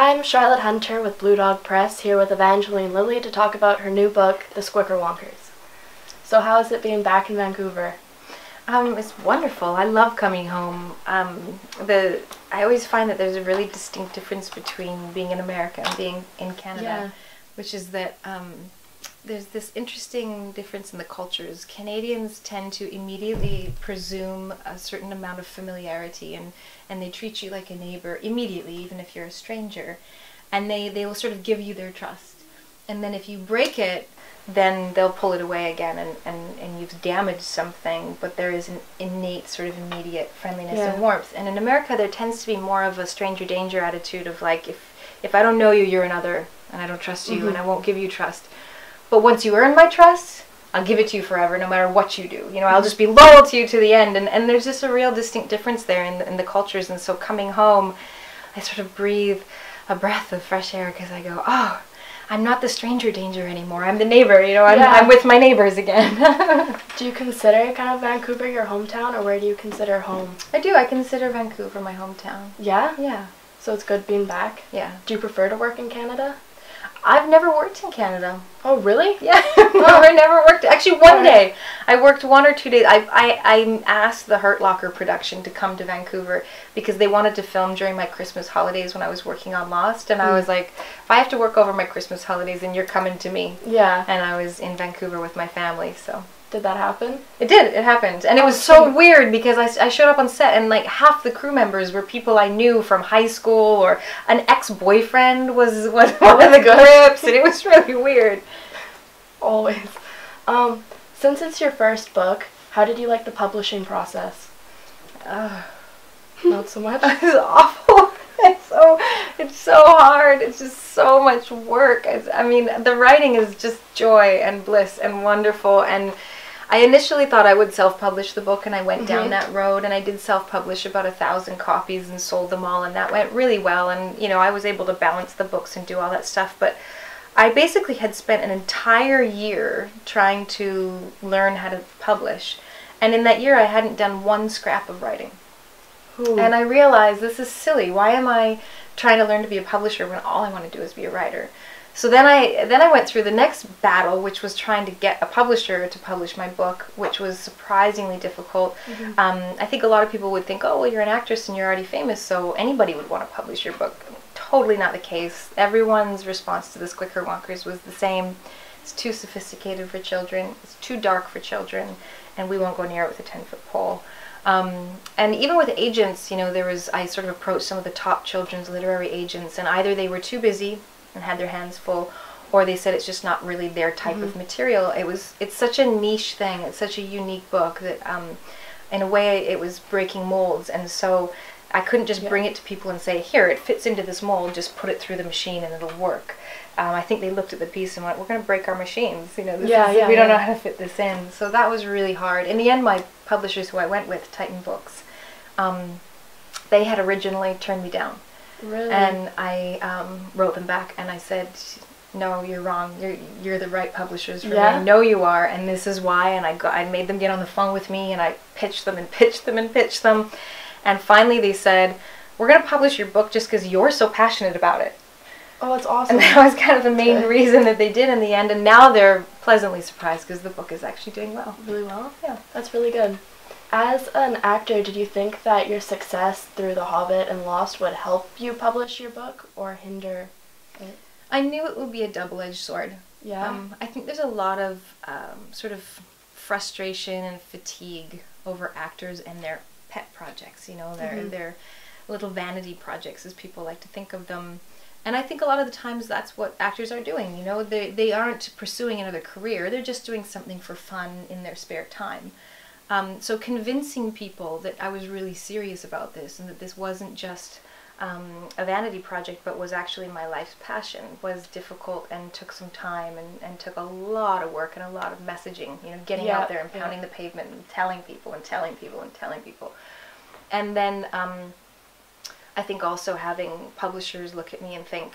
I'm Charlotte Hunter with Blue Dog Press, here with Evangeline Lilly to talk about her new book, The Squickerwonkers. So how is it being back in Vancouver? It's wonderful. I love coming home. I always find that there's a really distinct difference between being in America and being in Canada, which is that there's this interesting difference in the cultures. Canadians tend to immediately presume a certain amount of familiarity, and they treat you like a neighbor immediately, even if you're a stranger. And they will sort of give you their trust. And then if you break it, then they'll pull it away again, and you've damaged something, but there is an innate sort of immediate friendliness and warmth. And in America, there tends to be more of a stranger danger attitude of like, if I don't know you, you're another, and I don't trust you, and I won't give you trust. But once you earn my trust, I'll give it to you forever, no matter what you do. You know, I'll just be loyal to you to the end. And there's just a real distinct difference there in the cultures. And so coming home, I sort of breathe a breath of fresh air because I go, oh, I'm not the stranger danger anymore. I'm the neighbor, you know, I'm with my neighbors again. Do you consider kind of Vancouver your hometown, or where do you consider home? I do. I consider Vancouver my hometown. Yeah? Yeah. So it's good being back? Yeah. Do you prefer to work in Canada? I've never worked in Canada. Oh, really? Yeah. No, I never worked. Actually, one day. I worked 1 or 2 days. I asked the Hurt Locker production to come to Vancouver because they wanted to film during my Christmas holidays when I was working on Lost. And I was like, if I have to work over my Christmas holidays, then you're coming to me. Yeah. And I was in Vancouver with my family, so. Did that happen? It did. It happened. And it was so weird because I showed up on set and like half the crew members were people I knew from high school, or an ex-boyfriend was one of the grips, and it was really weird. Always. Since it's your first book, how did you like the publishing process? Not so much? It's awful. It's so hard. It's just so much work. I mean, the writing is just joy and bliss and wonderful. And I initially thought I would self-publish the book, and I went down that road, and I did self-publish about 1,000 copies and sold them all, and that went really well. And, you know, I was able to balance the books and do all that stuff. But I basically had spent an entire year trying to learn how to publish. And in that year, I hadn't done one scrap of writing. Ooh. And I realized this is silly. Why am I trying to learn to be a publisher when all I want to do is be a writer? So then I went through the next battle, which was trying to get a publisher to publish my book, which was surprisingly difficult. I think a lot of people would think, oh, well, you're an actress and you're already famous, so anybody would want to publish your book. Totally not the case. Everyone's response to The Squickerwonkers was the same. It's too sophisticated for children. It's too dark for children, and we won't go near it with a 10-foot pole. And even with agents, you know, I sort of approached some of the top children's literary agents, and either they were too busy and had their hands full, or they said it's just not really their type of material. It's such a niche thing. It's such a unique book that, in a way, it was breaking molds, and so I couldn't just bring it to people and say, here, it fits into this mold, just put it through the machine and it'll work. I think they looked at the piece and went, we're going to break our machines. You know, we don't know how to fit this in. So that was really hard. In the end, my publishers who I went with, Titan Books, they had originally turned me down. Really? And I wrote them back and I said, no, you're wrong. You're the right publishers for me. I know you are, and this is why. And I made them get on the phone with me, and I pitched them and pitched them and pitched them. And finally they said, we're going to publish your book just because you're so passionate about it. Oh, that's awesome. And that was kind of the main reason that they did in the end. And now they're pleasantly surprised because the book is actually doing well. Really well? Yeah. That's really good. As an actor, did you think that your success through The Hobbit and Lost would help you publish your book or hinder it? I knew it would be a double-edged sword. Yeah. I think there's a lot of sort of frustration and fatigue over actors and their pet projects, you know, their little vanity projects, as people like to think of them. And I think a lot of the times that's what actors are doing, you know. They aren't pursuing another career, they're just doing something for fun in their spare time. So convincing people that I was really serious about this and that this wasn't just a vanity project but was actually my life's passion was difficult and took some time and took a lot of work and a lot of messaging, you know, getting out there and pounding the pavement and telling people and telling people and telling people. And then I think also having publishers look at me and think,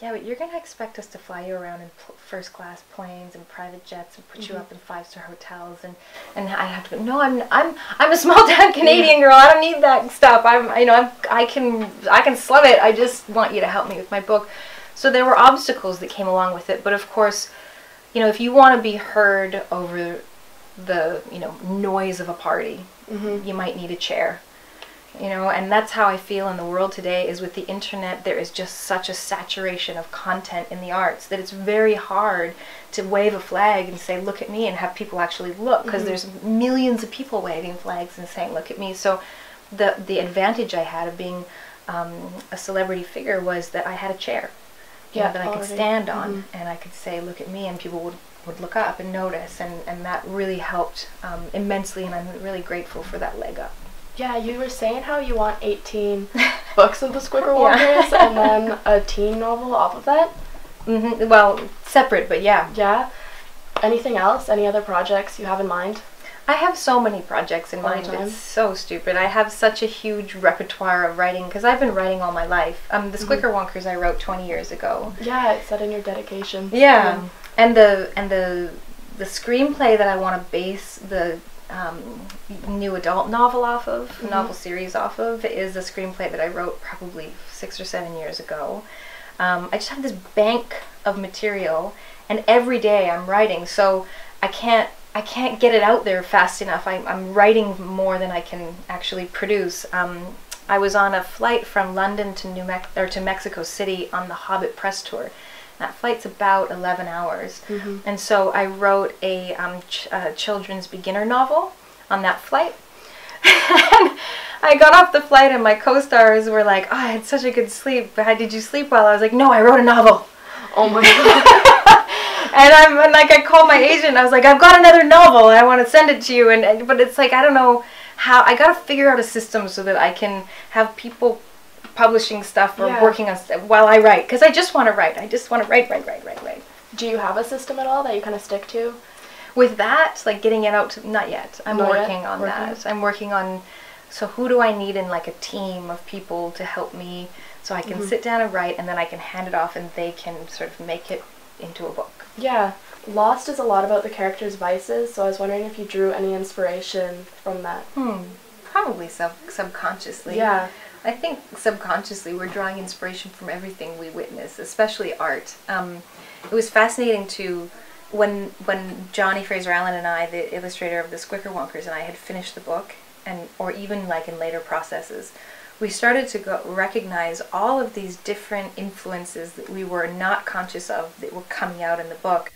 yeah, but you're going to expect us to fly you around in first-class planes and private jets and put you up in 5-star hotels, and I have to go, no, I'm a small-town Canadian girl. I don't need that stuff. I can slum it. I just want you to help me with my book. So there were obstacles that came along with it, but of course, you know, if you want to be heard over the, you know, noise of a party, you might need a chair. You know, and that's how I feel in the world today, is with the internet, there is just such a saturation of content in the arts that it's very hard to wave a flag and say, look at me, and have people actually look, because there's millions of people waving flags and saying, look at me. So the advantage I had of being a celebrity figure was that I had a chair, you know, that I could stand on, and I could say, look at me, and people would look up and notice, and that really helped immensely, and I'm really grateful for that leg up. Yeah, you were saying how you want 18 books of the Squicker Walkers and then a teen novel off of that? Well, separate, but yeah. Yeah? Anything else? Any other projects you have in mind? I have so many projects in mind. It's so stupid. I have such a huge repertoire of writing, because I've been writing all my life. The Squicker Wonkers I wrote 20 years ago. Yeah, it said in your dedication. Yeah. And the screenplay that I want to base the new adult novel off of, novel series off of, is a screenplay that I wrote probably 6 or 7 years ago. I just have this bank of material, and every day I'm writing, so I can't get it out there fast enough. I'm writing more than I can actually produce. I was on a flight from London to Mexico City on the Hobbit press tour. That flight's about 11 hours. And so I wrote a children's beginner novel on that flight. And I got off the flight and my co-stars were like, oh, I had such a good sleep. How did you sleep well? I was like, no, I wrote a novel. Oh my God. And I called my agent. I was like, I've got another novel. I want to send it to you. But it's like, I don't know how. I got to figure out a system so that I can have people publishing stuff or working on stuff while I write, because I just want to write. I just want to write. Do you have a system at all that you kind of stick to? With that, like getting it out to, not yet. I'm working on that. I'm working on, so who do I need in like a team of people to help me so I can sit down and write, and then I can hand it off and they can sort of make it into a book. Yeah. Lost is a lot about the characters' vices, so I was wondering if you drew any inspiration from that. Probably subconsciously. Yeah. I think subconsciously we're drawing inspiration from everything we witness, especially art. It was fascinating to, when Johnny Fraser Allen and I, the illustrator of the Squicker Wonkers, and I had finished the book, or even like in later processes, we started to recognize all of these different influences that we were not conscious of that were coming out in the book.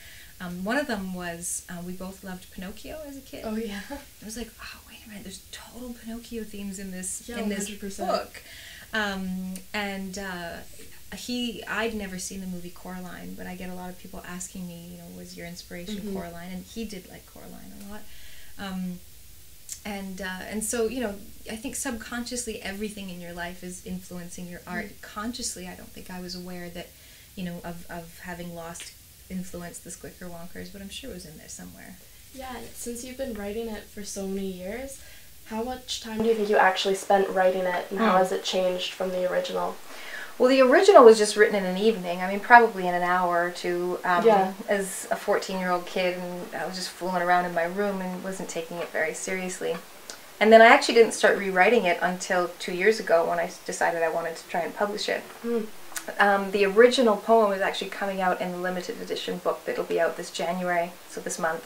One of them was, we both loved Pinocchio as a kid. Oh yeah. It was like, oh wait a minute, there's total Pinocchio themes in this 100%. book. I'd never seen the movie Coraline, but I get a lot of people asking me, you know, was your inspiration Coraline? And he did like Coraline a lot. And so, you know, I think subconsciously everything in your life is influencing your art. Consciously, I don't think I was aware that, you know, of having lost influence the Squicker Wonkers, but I'm sure it was in there somewhere. Yeah, since you've been writing it for so many years, how much time do you think you actually spent writing it, and how has it changed from the original? Well, the original was just written in an evening. I mean, probably in an hour or two, as a 14-year-old kid, and I was just fooling around in my room and wasn't taking it very seriously. And then I actually didn't start rewriting it until 2 years ago when I decided I wanted to try and publish it. The original poem is actually coming out in the limited edition book that'll be out this January, so this month.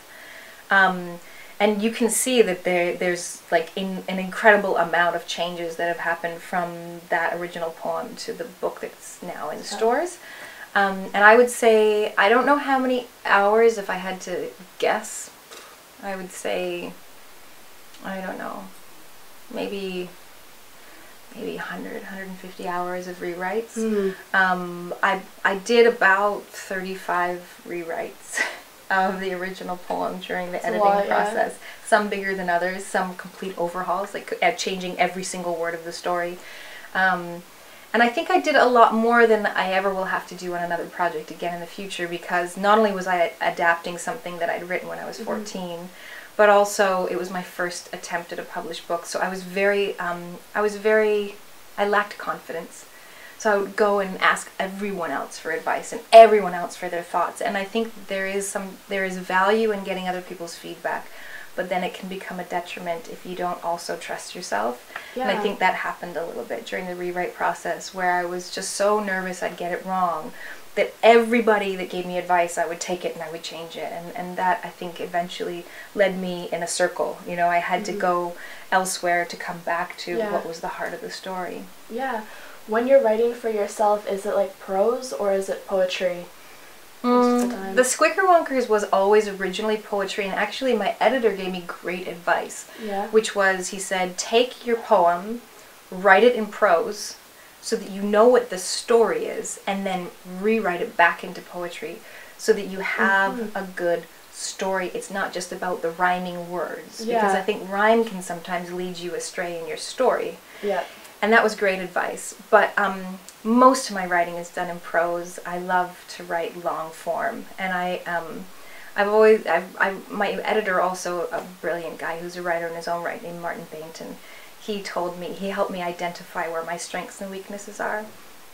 And you can see that there's like an incredible amount of changes that have happened from that original poem to the book that's now in stores. And I would say, I don't know how many hours, if I had to guess, I would say, I don't know, maybe 100, 150 hours of rewrites. I did about 35 rewrites of the original poem during the editing process. Some bigger than others, some complete overhauls, like changing every single word of the story. And I think I did a lot more than I ever will have to do on another project again in the future, because not only was I adapting something that I'd written when I was 14, but also it was my first attempt at a published book, so I lacked confidence. So I would go and ask everyone else for advice and everyone else for their thoughts. And I think there is value in getting other people's feedback, but then it can become a detriment if you don't also trust yourself. Yeah. And I think that happened a little bit during the rewrite process, where I was just so nervous I'd get it wrong, that everybody that gave me advice, I would take it and I would change it. And that, I think, eventually led me in a circle. You know, I had to go elsewhere to come back to what was the heart of the story. Yeah. When you're writing for yourself, is it like prose or is it poetry? The Squickerwonkers was always originally poetry, and actually my editor gave me great advice, which was, he said, take your poem, write it in prose, so that you know what the story is, and then rewrite it back into poetry, so that you have a good story. It's not just about the rhyming words, because I think rhyme can sometimes lead you astray in your story. Yeah. And that was great advice. But most of my writing is done in prose. I love to write long form, and my editor, also a brilliant guy who's a writer in his own right, named Martin Bainton. He helped me identify where my strengths and weaknesses are,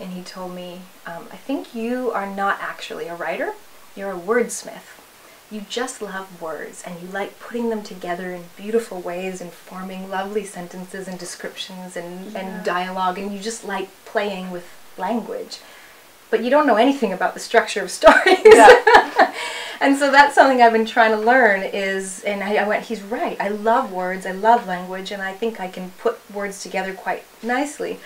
and he told me, I think you are not actually a writer, you're a wordsmith. You just love words, and you like putting them together in beautiful ways and forming lovely sentences and descriptions and dialogue, and you just like playing with language. But you don't know anything about the structure of stories. Yeah. And so that's something I've been trying to learn and I went, he's right. I love words, I love language, and I think I can put words together quite nicely.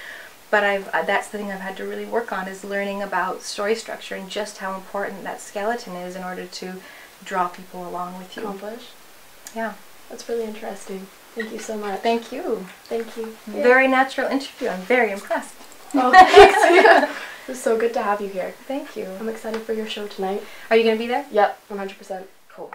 But that's the thing I've had to really work on, is learning about story structure and just how important that skeleton is in order to draw people along with you. Accomplish. Yeah. That's really interesting. Thank you so much. Thank you. Thank you. Yeah. Very natural interview. I'm very impressed. Oh, thanks. Yeah. It was so good to have you here. Thank you. I'm excited for your show tonight. Are you going to be there? Yep, 100%. Cool.